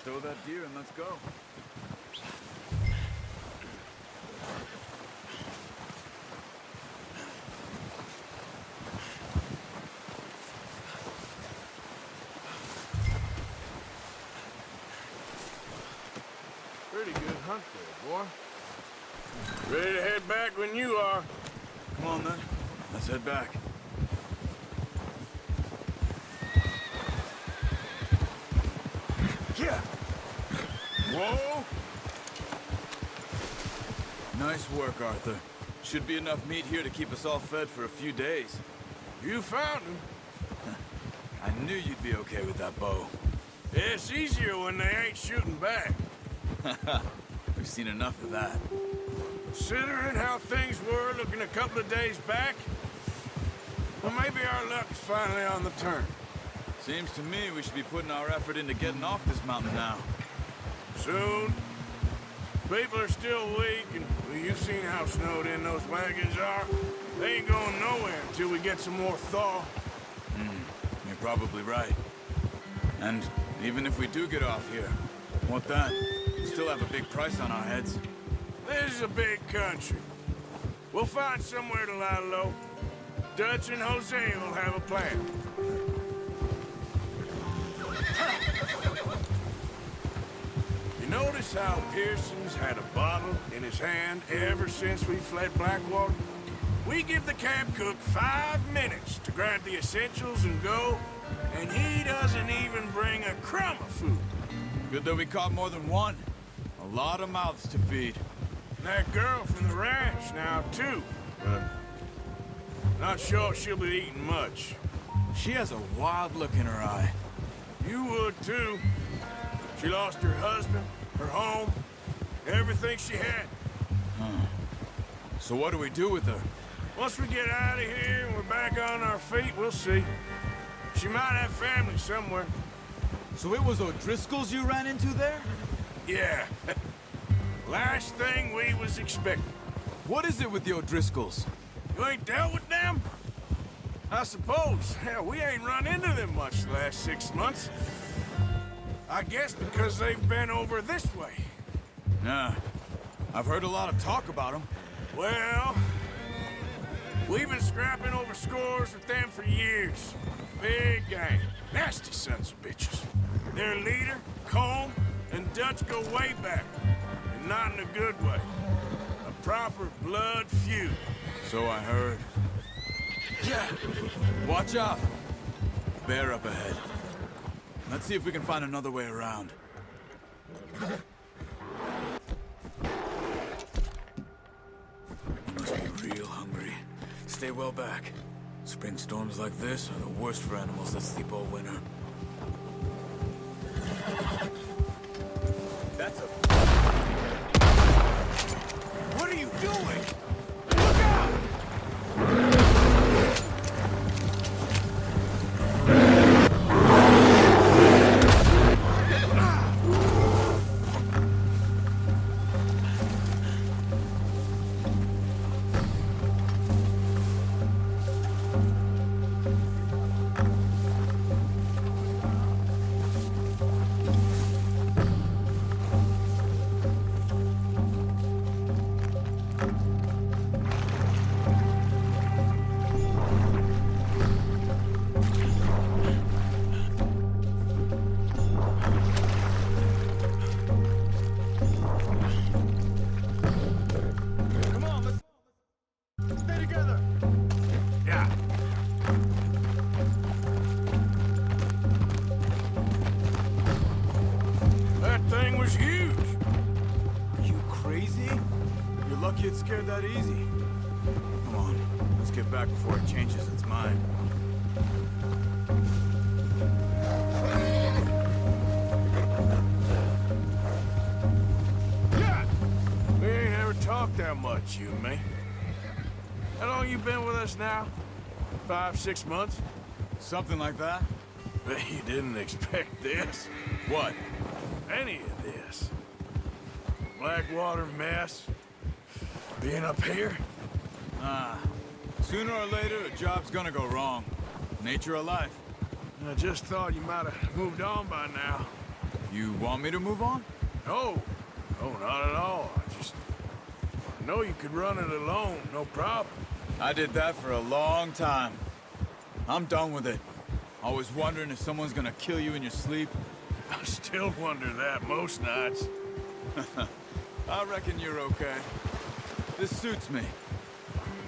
Throw that deer and let's go. Pretty good hunt there, boy. Ready to head back when you are. Come on, then. Let's head back. Yeah. Whoa! Nice work, Arthur. Should be enough meat here to keep us all fed for a few days. You found him. I knew you'd be okay with that bow. It's easier when they ain't shooting back. We've seen enough of that. Considering how things were looking a couple of days back, well, maybe our luck's finally on the turn. Seems to me we should be putting our effort into getting off this mountain now. Soon. People are still weak, and well, you've seen how snowed in those wagons are. They ain't going nowhere until we get some more thaw. You're probably right. And even if we do get off here, what then? We still have a big price on our heads. This is a big country. We'll find somewhere to lie low. Dutch and Jose will have a plan. You notice how Pearson's had a bottle in his hand ever since we fled Blackwater? We give the camp cook 5 minutes to grab the essentials and go, and he doesn't even bring a crumb of food. Good that we caught more than one. A lot of mouths to feed. And that girl from the ranch now, too. But not sure she'll be eating much. She has a wild look in her eye. You would, too. She lost her husband, her home, everything she had. So what do we do with her? Once we get out of here and we're back on our feet, we'll see. She might have family somewhere. So it was O'Driscoll's you ran into there? Yeah. Last thing we was expecting. What is it with the O'Driscolls? You ain't dealt with them? I suppose. Hell, we ain't run into them much the last 6 months. I guess because they've been over this way. Nah. I've heard a lot of talk about them. Well, we've been scrapping over scores with them for years. Big gang. Nasty sons of bitches. Their leader, Combe, and Dutch go way back. And not in a good way. A proper blood feud. So I heard. Yeah. Watch out. Bear up ahead. Let's see if we can find another way around. You must be real hungry. Stay well back. Spring storms like this are the worst for animals that sleep all winter. That's a... What are you doing? Look out! Lucky it scared that easy. Come on, let's get back before it changes its mind. Yeah! We ain't ever talked that much, you and me. How long you been with us now? 5, 6 months? Something like that? Bet you didn't expect this. What? Any of this. Blackwater mess. Being up here? Sooner or later, a job's gonna go wrong. Nature of life. I just thought you might have moved on by now. You want me to move on? No, no, not at all. I know you could run it alone, no problem. I did that for a long time. I'm done with it. Always wondering if someone's gonna kill you in your sleep. I still wonder that most nights. I reckon you're okay. This suits me.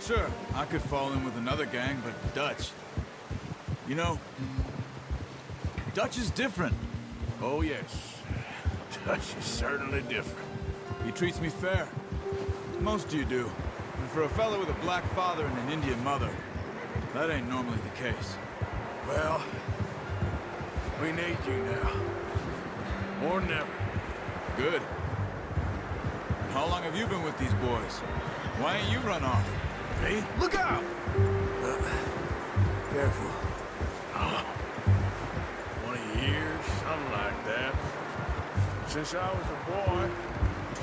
Sure, I could fall in with another gang, but Dutch... You know, Dutch is different. Oh, yes. Dutch is certainly different. He treats me fair. Most of you do. And for a fella with a black father and an Indian mother, that ain't normally the case. Well, we need you now. More than ever. Good. How long have you been with these boys? Why ain't you run off? Me? Look out! Careful. 20 years, something like that. Since I was a boy.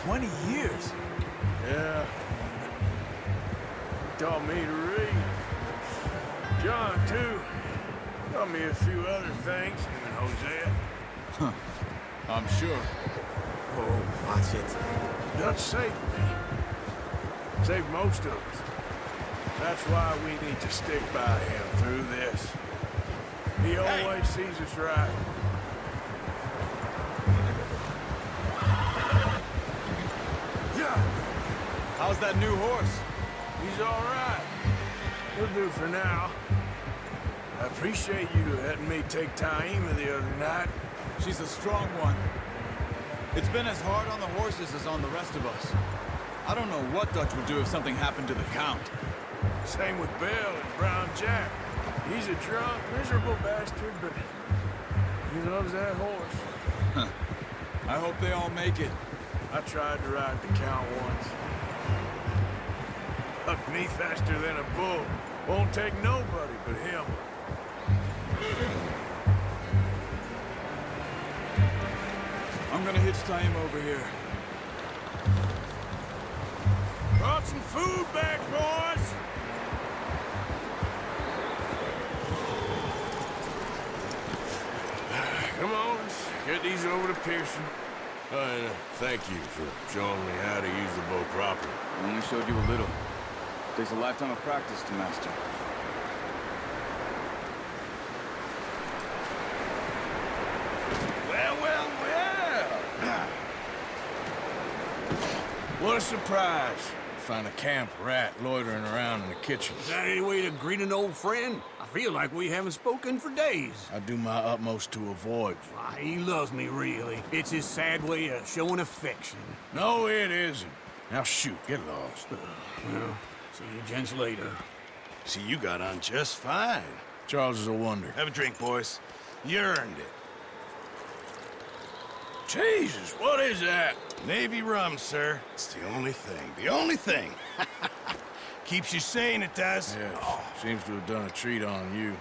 20 years? Yeah. He taught me to read. John, too. Taught me a few other things, him and Hosea. Huh. I'm sure. Oh, watch it. Dutch saved me. Saved most of us. That's why we need to stick by him through this. He always sees us right. Yeah. How's that new horse? He's all right. He'll do for now. I appreciate you letting me take Taima the other night. She's a strong one. It's been as hard on the horses as on the rest of us. I don't know what Dutch would do if something happened to the Count. Same with Bill and Brown Jack. He's a drunk, miserable bastard, but he loves that horse. Huh. I hope they all make it. I tried to ride the Count once. Hucked me faster than a bull. Won't take nobody but him. I'm gonna hitch Taima over here. Brought some food back, boys! Come on, let's get these over to Pearson. And thank you for showing me how to use the bow properly. I only showed you a little. Takes a lifetime of practice to master. Well, well, well! What a surprise. Find a camp rat loitering around in the kitchen. Is that any way to greet an old friend? I feel like we haven't spoken for days. I do my utmost to avoid you. Why, he loves me, really. It's his sad way of showing affection. No, it isn't. Now shoot, get lost. Well, see you gents later. See, you got on just fine. Charles is a wonder. Have a drink, boys. You earned it. Jesus, what is that? Navy rum, sir. It's the only thing. The only thing. Keeps you sane, it does. Yes, seems to have done a treat on you.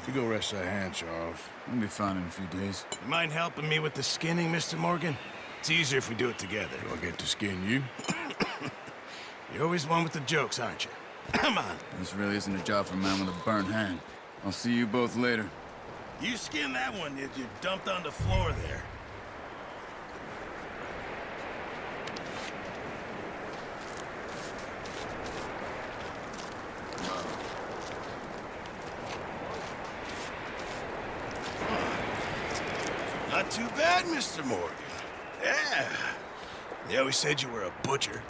You go rest that hand, Charles. We'll be fine in a few days. You mind helping me with the skinning, Mr. Morgan? It's easier if we do it together. Do I get to skin you? You're always one with the jokes, aren't you? Come on. This really isn't a job for a man with a burnt hand. I'll see you both later. You skinned that one that you dumped on the floor there. Not too bad, Mr. Morgan. Yeah. They always said you were a butcher.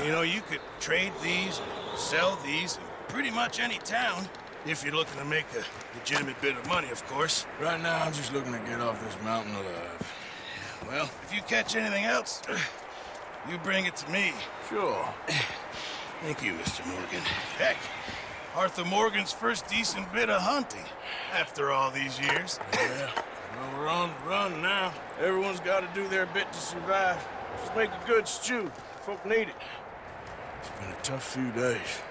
You know, you could trade these, sell these, in pretty much any town, if you're looking to make a legitimate bit of money, of course. Right now, I'm just looking to get off this mountain alive. Well, if you catch anything else, you bring it to me. Sure. Thank you, Mr. Morgan. Heck, Arthur Morgan's first decent bit of hunting after all these years. Yeah. Well, we're on the run now. Everyone's got to do their bit to survive. Just make a good stew. Folk need it. It's been a tough few days.